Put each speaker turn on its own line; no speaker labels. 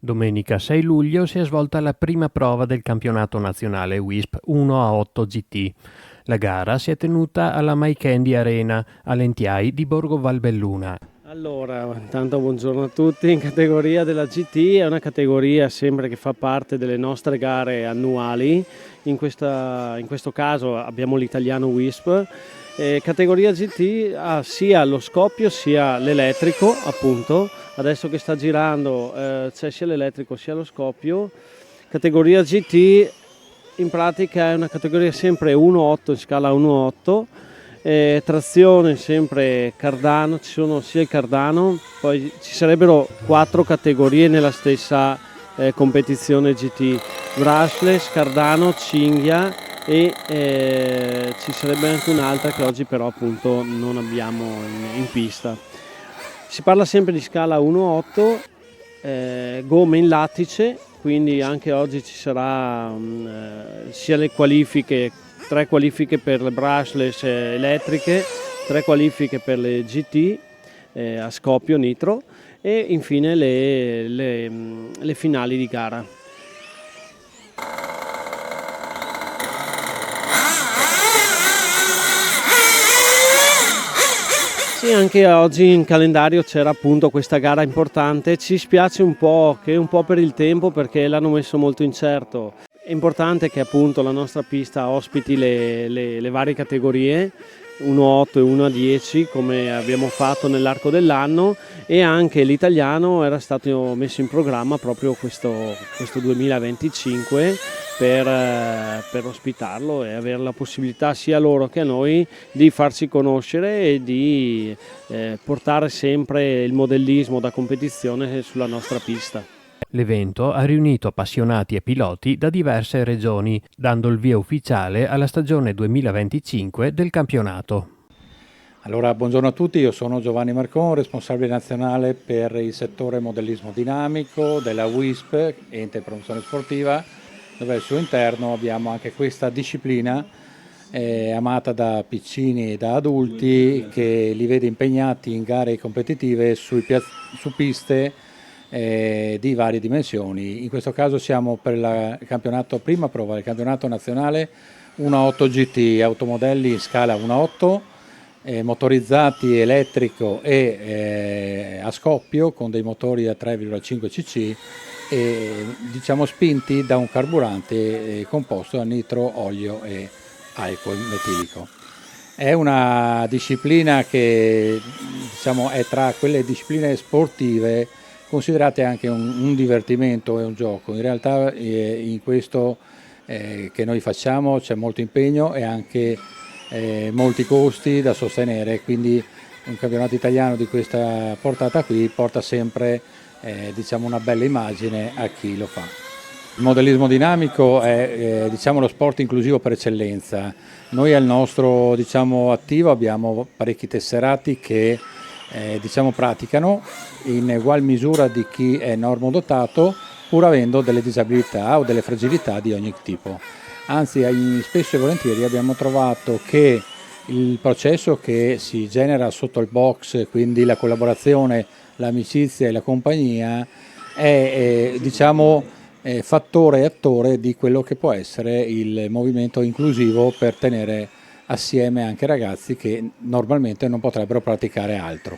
Domenica 6 luglio si è svolta la prima prova del campionato nazionale WISP 1 a 8 GT. La gara si è tenuta alla My Candy Arena a Lentiai di Borgo Valbelluna.
Allora, intanto buongiorno a tutti. In categoria della GT è una categoria sempre che fa parte delle nostre gare annuali. In questo caso abbiamo l'italiano WISP. Categoria GT ha sia lo scoppio sia l'elettrico, appunto. Adesso che sta girando c'è sia l'elettrico sia lo scoppio. Categoria GT in pratica è una categoria sempre 1.8 in scala 1.8. Trazione sempre Cardano, ci sono sia il Cardano, poi ci sarebbero 4 categorie nella stessa competizione GT: brushless, Cardano, cinghia e ci sarebbe anche un'altra che oggi però appunto non abbiamo in pista. Si parla sempre di scala 1.8, gomme in lattice, quindi anche oggi ci sarà sia le qualifiche, 3 qualifiche per le brushless elettriche, 3 qualifiche per le GT a scoppio nitro e infine le finali di gara. Sì, anche oggi in calendario c'era appunto questa gara importante. Ci spiace un po' che un po' per il tempo, perché l'hanno messo molto incerto. È importante che appunto la nostra pista ospiti le varie categorie 1.8 e 1.10 come abbiamo fatto nell'arco dell'anno, e anche l'italiano era stato messo in programma proprio questo 2025 per ospitarlo e avere la possibilità sia loro che a noi di farci conoscere e di portare sempre il modellismo da competizione sulla nostra pista.
L'evento ha riunito appassionati e piloti da diverse regioni, dando il via ufficiale alla stagione 2025 del campionato.
Allora, buongiorno a tutti, io sono Giovanni Marcon, responsabile nazionale per il settore modellismo dinamico della WISP, Ente Promozione Sportiva, dove al suo interno abbiamo anche questa disciplina amata da piccini e da adulti, che li vede impegnati in gare competitive su piste di varie dimensioni. In questo caso siamo per il campionato, prima prova del campionato nazionale 1.8 GT, automodelli in scala 1.8, motorizzati elettrico e a scoppio con dei motori da 3,5 cc e diciamo spinti da un carburante composto da nitro, olio e alcol metilico. È una disciplina che diciamo è tra quelle discipline sportive considerate anche un divertimento e un gioco. In realtà in questo che noi facciamo c'è molto impegno e anche molti costi da sostenere, quindi un campionato italiano di questa portata qui porta sempre diciamo una bella immagine a chi lo fa. Il modellismo dinamico è diciamo lo sport inclusivo per eccellenza. Noi al nostro diciamo attivo abbiamo parecchi tesserati che diciamo praticano in ugual misura di chi è normodotato, pur avendo delle disabilità o delle fragilità di ogni tipo. Anzi, spesso e volentieri abbiamo trovato che il processo che si genera sotto il box, quindi la collaborazione, l'amicizia e la compagnia, è diciamo fattore e attore di quello che può essere il movimento inclusivo per tenere assieme anche ragazzi che normalmente non potrebbero praticare altro.